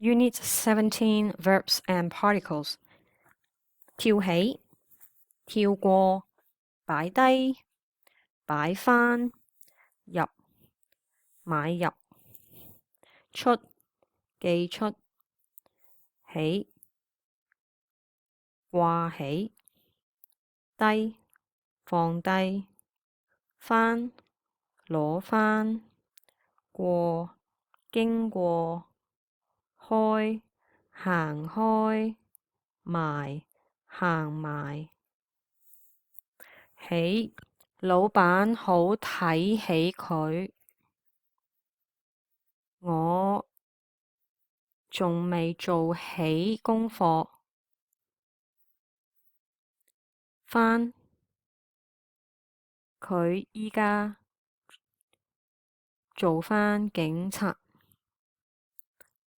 Unit 17 Verbs and Particles 跳起、跳過、擺低、擺返、入、買入、出、寄出、起、掛起、低、放低、返、攞返、過、經過、開、行開、埋、行埋。起，老闆好睇起佢，我仲未做起功課。返，佢依家做返警察。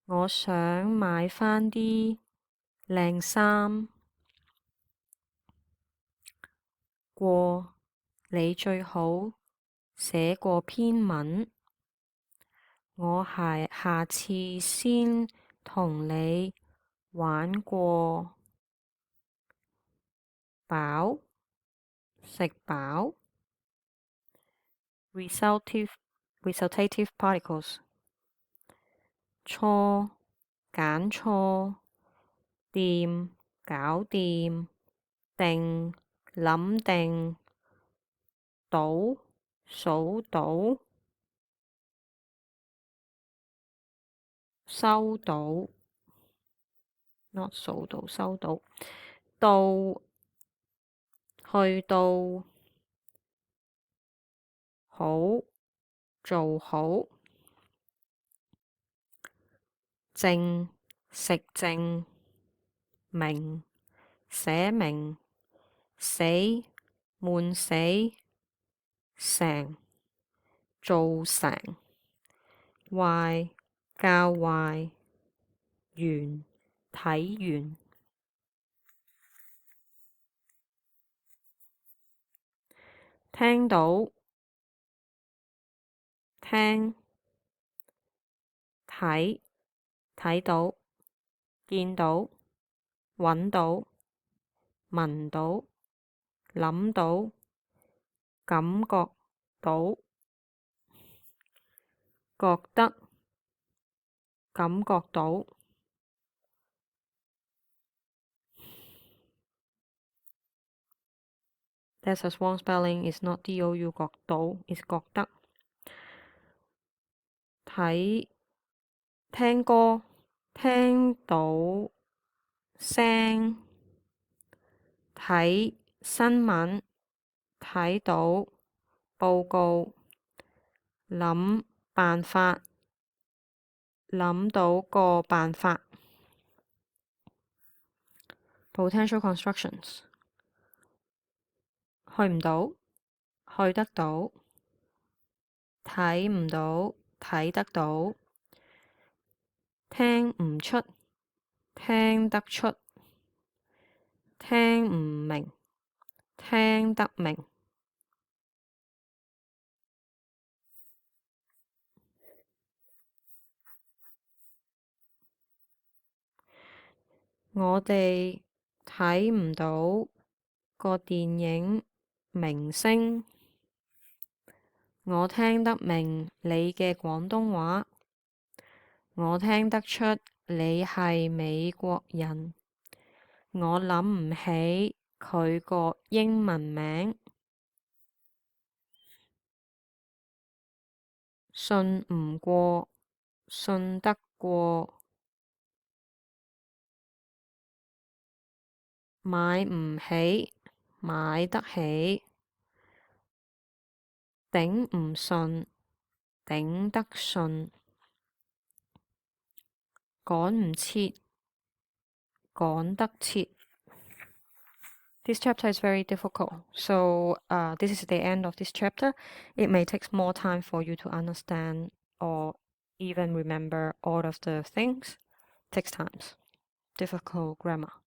我想買返啲靚衫。過，你最好寫過篇文，我下次先同你玩過。飽，食飽。Resultative particles 錯，揀錯。掂，搞掂。定，諗定。到，數到。收到 not 數到，收到。到，去到。好，做好。靜，食靜。明，寫明。死，悶死。成，做成。壞，教壞。完，睇完。聽到，聽。睇，睇到。見到，揾到。聞到，諗到。感覺到，覺得，感覺到。That's a wrong spelling. It's not D-O-U 覺到 it's 覺得。睇，聽歌，聽到聲。睇新聞，睇到報告。諗辦法，諗到個辦法。Potential constructions 去唔到，去得到。睇唔到，睇得到。聽唔出，聽得出。聽唔明，聽得明。我哋睇唔到個電影明星。我聽得明你嘅廣東話。我聽得出你係美國人。我諗唔起佢個英文名。信唔過，信得過。買唔起，買得起。頂唔順，頂得順。趕唔切，趕得切。This chapter is very difficult, so this is the end of this chapter. It may take more time for you to understand or even remember all of the things. Takes time. Difficult grammar.